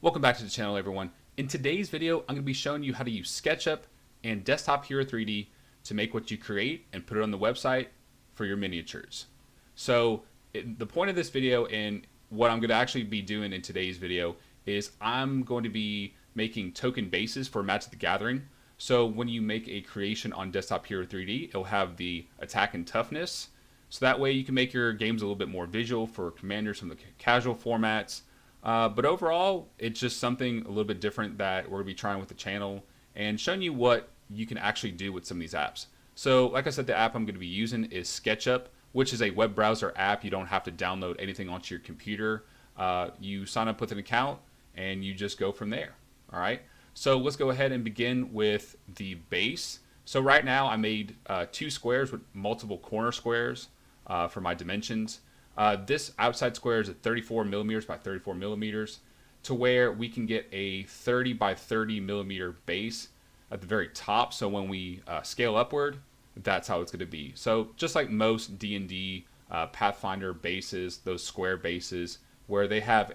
Welcome back to the channel, everyone. In today's video, I'm going to be showing you how to use SketchUp and Desktop Hero 3D to make what you create and put it on the website for your miniatures. So the point of this video and what I'm going to actually be doing in today's video is I'm going to be making token bases for Magic the Gathering. So when you make a creation on Desktop Hero 3D, it'll have the attack and toughness. So that way you can make your games a little bit more visual for commanders from the casual formats. But overall, it's just something a little bit different that we're going to be trying with the channel and showing you what you can actually do with some of these apps. So like I said, the app I'm going to be using is SketchUp, which is a web browser app. You don't have to download anything onto your computer. You sign up with an account and you just go from there. All right. So let's go ahead and begin with the base. So right now I made two squares with multiple corner squares for my dimensions. This outside square is at 34 millimeters by 34 millimeters to where we can get a 30 by 30 millimeter base at the very top. So when we scale upward, that's how it's going to be. So just like most D&D Pathfinder bases, those square bases where they have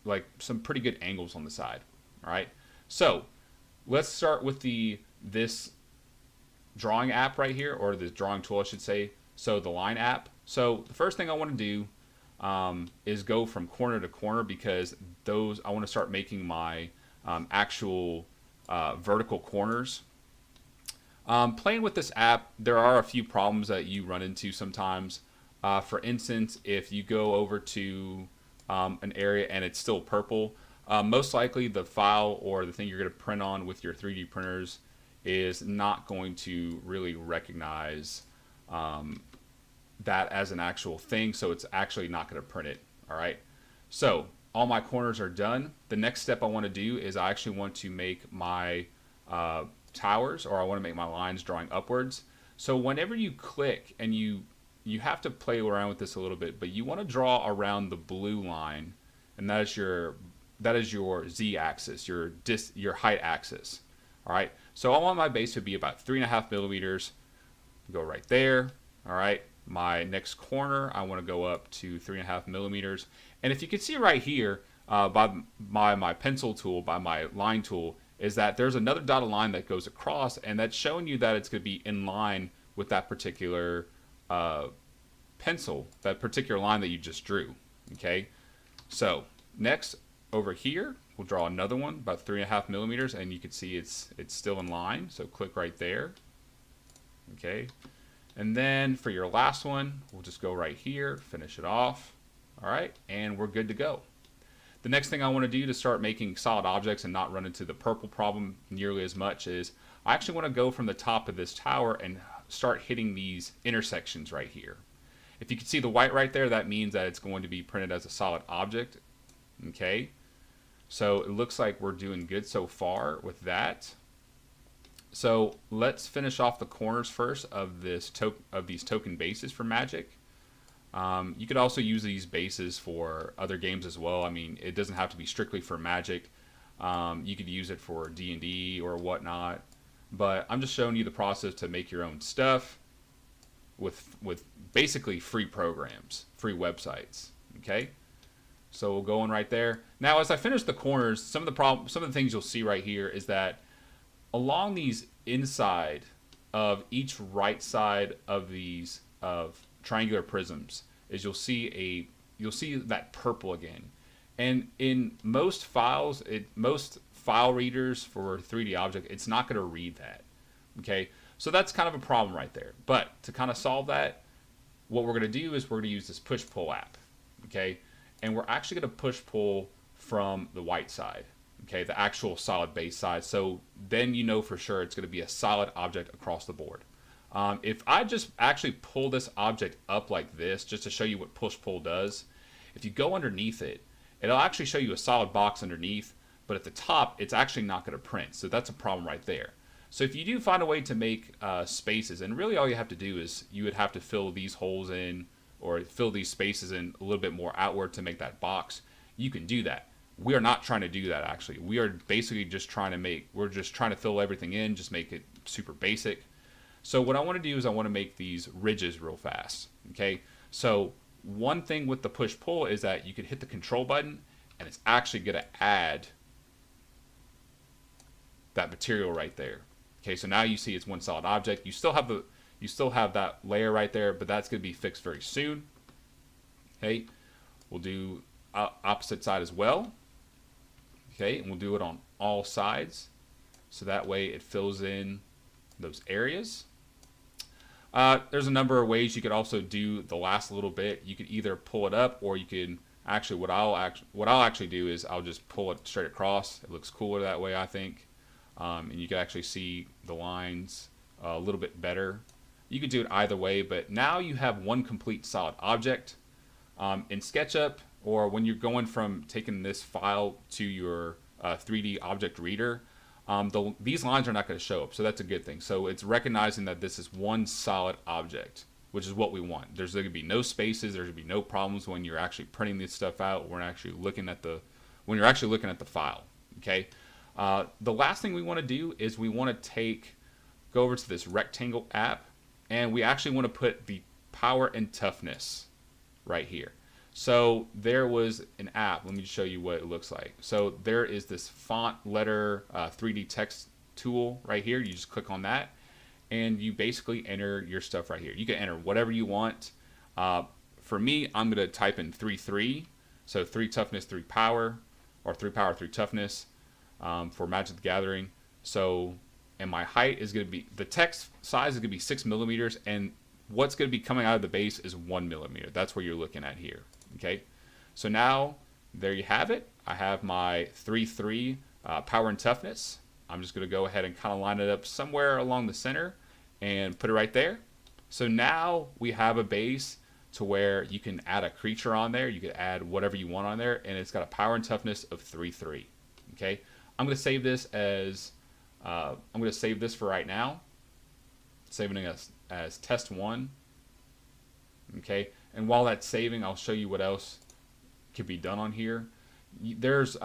like some pretty good angles on the side. All right. So let's start with this drawing app right here, or the drawing tool, I should say. So the line app. So the first thing I want to do is go from corner to corner, because I want to start making my actual vertical corners. Playing with this app, there are a few problems that you run into sometimes. For instance, if you go over to an area and it's still purple, most likely the file or the thing you're going to print on with your 3D printers is not going to really recognize that as an actual thing, so it's actually not going to print it. All right, so all my corners are done. The next step I want to do is I actually want to make my towers, or I want to make my lines drawing upwards. So whenever you click, and you have to play around with this a little bit, but you want to draw around the blue line, and that is your z-axis, your height axis. All right, so I want my base to be about 3.5 millimeters. Go right there. All right, my next corner, I want to go up to 3.5 millimeters. And if you can see right here, by my pencil tool, by my line tool, is that there's another dotted line that goes across, and that's showing you that it's going to be in line with that particular pencil, that particular line that you just drew. Okay, so next over here, we'll draw another one about 3.5 millimeters, and you can see it's still in line. So click right there. Okay. And then for your last one, we'll just go right here, finish it off. All right, and we're good to go. The next thing I want to do to start making solid objects and not run into the purple problem nearly as much is I actually want to go from the top of this tower and start hitting these intersections right here. If you can see the white right there, that means that it's going to be printed as a solid object. Okay, so it looks like we're doing good so far with that. So let's finish off the corners first of these token bases for Magic. You could also use these bases for other games as well. I mean, it doesn't have to be strictly for Magic. You could use it for D&D or whatnot. But I'm just showing you the process to make your own stuff with basically free programs, free websites. Okay, so we'll go in right there. Now, as I finish the corners, some of the things you'll see right here is that along these inside of each right side of these triangular prisms is you'll see that purple again. And in most files, most file readers for 3D object, it's not going to read that. Okay, so that's kind of a problem right there. But to kind of solve that, what we're going to do is we're going to use this push-pull app. Okay, and we're actually going to push-pull from the white side. Okay, the actual solid base side. So then you know for sure it's going to be a solid object across the board. If I just actually pull this object up like this, just to show you what push-pull does, if you go underneath it, it'll actually show you a solid box underneath, but at the top, it's actually not going to print. So that's a problem right there. So if you do find a way to make spaces, and really all you have to do is you would have to fill these holes in, or fill these spaces in a little bit more outward to make that box, you can do that. We are not trying to do that, actually. We are basically just trying to fill everything in, just make it super basic. So what I want to do is I want to make these ridges real fast. Okay, so one thing with the push-pull is that you can hit the control button, and it's actually going to add that material right there. Okay, so now you see it's one solid object. You still have that layer right there, but that's going to be fixed very soon. Okay, we'll do opposite side as well. Okay, and we'll do it on all sides, so that way it fills in those areas. There's a number of ways you could also do the last little bit. You could either pull it up, or you can actually, what I'll actually do is I'll just pull it straight across. It looks cooler that way, I think. And you can actually see the lines a little bit better. You could do it either way, but now you have one complete solid object. In SketchUp, or when you're going from taking this file to your 3D object reader, these lines are not going to show up, so that's a good thing. So it's recognizing that this is one solid object, which is what we want. There's going to be no spaces. There's going to be no problems when you're actually printing this stuff out. When you're actually looking at the file. Okay. The last thing we want to do is we want to go over to this rectangle app, and we actually want to put the power and toughness right here. So there was an app. Let me show you what it looks like. So there is this font letter 3D text tool right here. You just click on that, and you basically enter your stuff right here. You can enter whatever you want. For me, I'm going to type in 3-3. So 3 toughness, 3 power, or 3 power, 3 toughness for Magic the Gathering. So, and my height is going to be, the text size is going to be 6 millimeters, and what's going to be coming out of the base is 1 millimeter. That's what you're looking at here. Okay. So now there you have it. I have my 3-3 power and toughness. I'm just going to go ahead and kind of line it up somewhere along the center and put it right there. So now we have a base to where you can add a creature on there. You can add whatever you want on there, and it's got a power and toughness of 3-3. Okay. I'm going to save this as, I'm going to save this for right now. Saving it as test 1. Okay. And while that's saving, I'll show you what else could be done on here. There's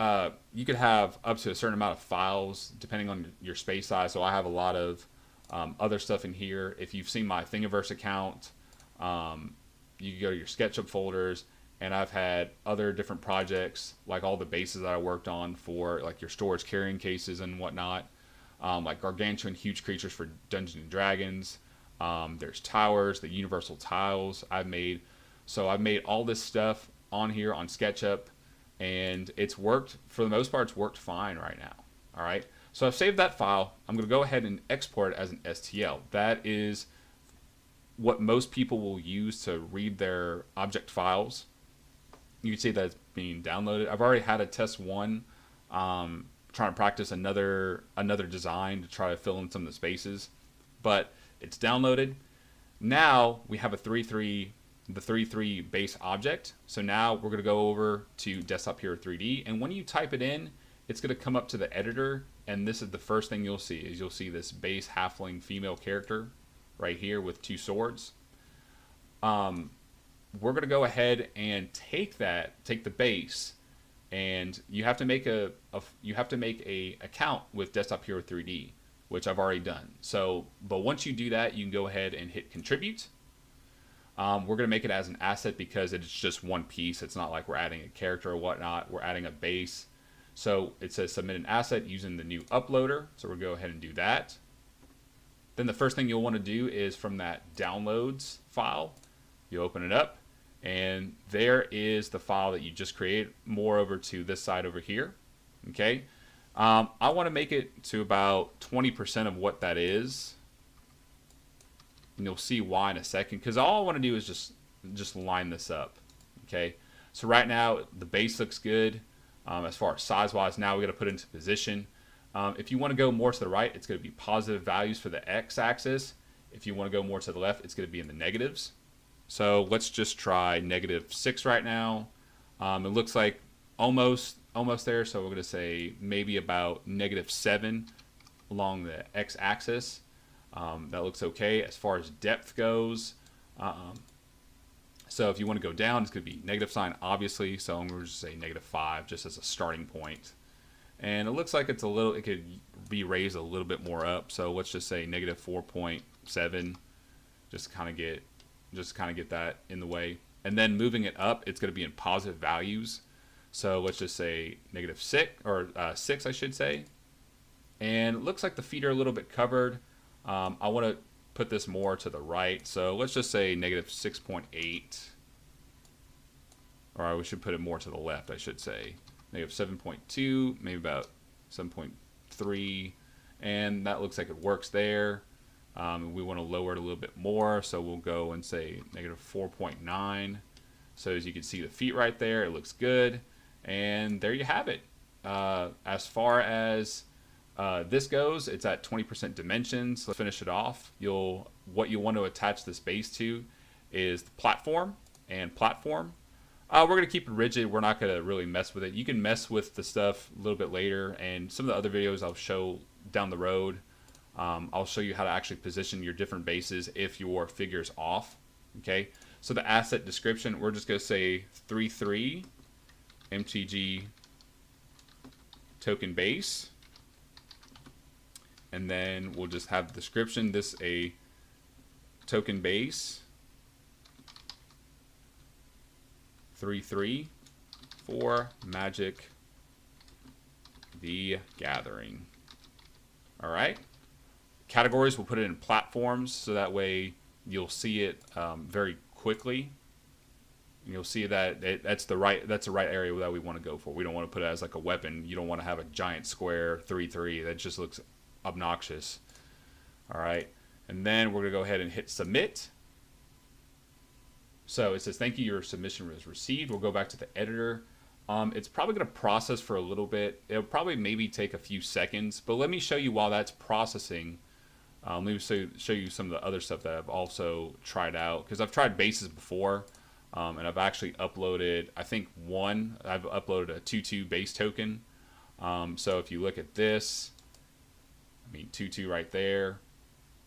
you could have up to a certain amount of files depending on your space size. So I have a lot of other stuff in here. If you've seen my Thingiverse account, you can go to your SketchUp folders, and I've had other different projects, like all the bases that I worked on for like your storage carrying cases and whatnot, like gargantuan huge creatures for Dungeons and Dragons. There's towers, the universal tiles I've made. So I've made all this stuff on here on SketchUp, and it's worked, for the most part, it's worked fine right now. All right. So I've saved that file. I'm going to go ahead and export it as an STL. That is what most people will use to read their object files. You can see that it's being downloaded. I've already had a test 1, trying to practice another design to try to fill in some of the spaces, but it's downloaded. Now we have the 3-3 base object. So now we're going to go over to Desktop Hero 3D, and when you type it in, it's going to come up to the editor, and this is the first thing you'll see. Is you'll see this base halfling female character right here with 2 swords. We're going to go ahead and take the base, and you have to make a account with Desktop Hero 3D, which I've already done. So, but once you do that, you can go ahead and hit contribute. We're going to make it as an asset because it's just one piece. It's not like we're adding a character or whatnot. We're adding a base. So it says submit an asset using the new uploader. So we'll go ahead and do that. Then the first thing you'll want to do is from that downloads file, you open it up, and there is the file that you just created. More over to this side over here. Okay. I want to make it to about 20% of what that is. And you'll see why in a second, because all I want to do is just line this up. Okay. So right now the base looks good. As far as size wise, now we got to put it into position. If you want to go more to the right, it's going to be positive values for the x-axis. If you want to go more to the left, it's going to be in the negatives. So let's just try -6 right now. It looks like almost there. So we're going to say maybe about -7 along the x-axis. That looks okay. As far as depth goes, so if you want to go down, it's going to be negative sign, obviously. So I'm going to just say -5 just as a starting point. And it looks like it could be raised a little bit more up. So let's just say -4.7, just kind of get that in the way. And then moving it up, it's going to be in positive values. So let's just say -6 or 6, I should say. And it looks like the feet are a little bit covered. I want to put this more to the right. So let's just say negative 6.8. Or we should put it more to the left, I should say. Negative 7.2, maybe about 7.3. And that looks like it works there. We want to lower it a little bit more, so we'll go and say negative 4.9. So as you can see the feet right there, it looks good. And there you have it. As far as this goes, it's at 20% dimensions. Let's finish it off. What you want to attach this base to is the platform and platform. We're going to keep it rigid. We're not going to really mess with it. You can mess with the stuff a little bit later, and some of the other videos I'll show down the road. I'll show you how to actually position your different bases if your figure's off. Okay, so the asset description, we're just going to say 33 MTG token base. And then we'll just have the description, this a token base 33 for Magic the Gathering. All right. Categories, we'll put it in platforms, so that way you'll see it very quickly. You'll see that that's the right area that we want to go for. We don't want to put it as like a weapon. You don't want to have a giant square 3/3 that just looks obnoxious. All right, and then we're gonna go ahead and hit submit. So it says thank you, your submission was received. We'll go back to the editor. It's probably gonna process for a little bit. It'll probably maybe take a few seconds, but let me show you while that's processing. Let me show you some of the other stuff that I've also tried out, because I've tried bases before, and I've actually uploaded, I've uploaded a 2/2 base token. So if you look at this, 2/2 right there.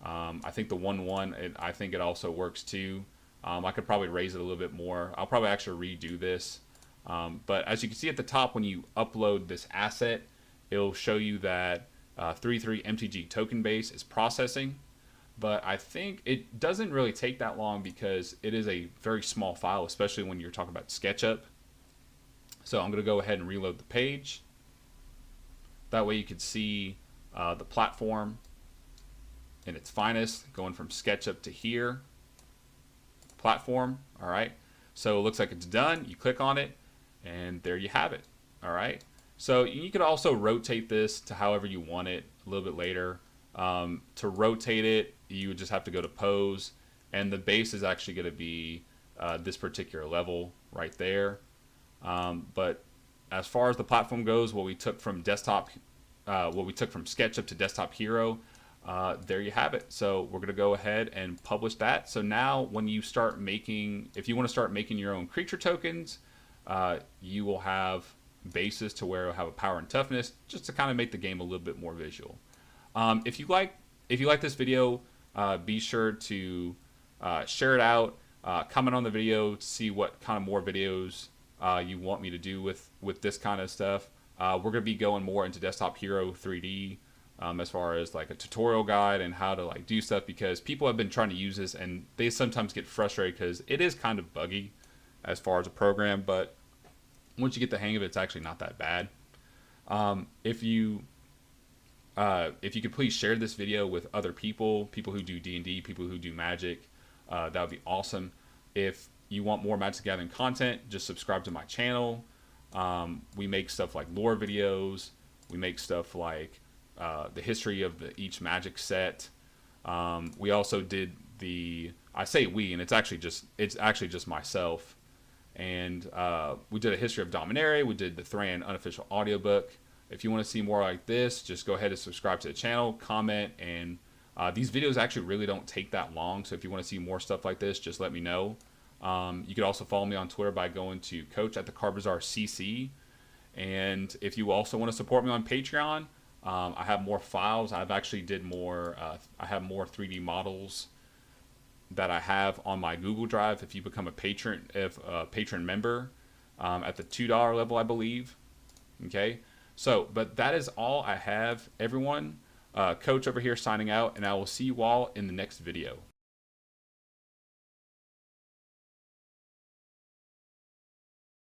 I think the 1/1, I think it also works too. I could probably raise it a little bit more. I'll probably actually redo this. But as you can see at the top, when you upload this asset, it'll show you that 33 MTG token base is processing. But I think it doesn't really take that long because it is a very small file, especially when you're talking about SketchUp. So I'm going to go ahead and reload the page. That way you can see the platform in its finest, going from SketchUp to here. Platform, all right. So it looks like it's done. You click on it, and there you have it. All right. So you could also rotate this to however you want it a little bit later. To rotate it, you would just have to go to pose, and the base is actually going to be this particular level right there. But as far as the platform goes, what we took from SketchUp to Desktop Hero, there you have it. So we're going to go ahead and publish that. So now when you start making, if you want to start making your own creature tokens, you will have bases to where it'll have a power and toughness, just to kind of make the game a little bit more visual. If you like this video, be sure to share it out, comment on the video to see what kind of more videos you want me to do with this kind of stuff. We're going to be going more into Desktop Hero 3D as far as like a tutorial guide and how to like do stuff, because people have been trying to use this and they sometimes get frustrated because it is kind of buggy as far as a program, but once you get the hang of it, it's actually not that bad. If you could please share this video with other people who do D&D, people who do Magic, that would be awesome. If you want more Magic the Gathering content, just subscribe to my channel. We make stuff like lore videos. We make stuff like the history of each Magic set. We also did I say we, and it's actually just myself. And we did a history of Dominaria. We did the Thran unofficial audiobook. If you want to see more like this, just go ahead and subscribe to the channel, comment, and these videos actually really don't take that long. So if you want to see more stuff like this, just let me know. You could also follow me on Twitter by going to Coach@theCardBazaar.cc. And if you also want to support me on Patreon, I have more files. I've actually did more. I have more 3D models that I have on my Google Drive. If you become a patron member at the $2 level, I believe. Okay. So, but that is all I have, everyone. Coach over here signing out, and I will see you all in the next video.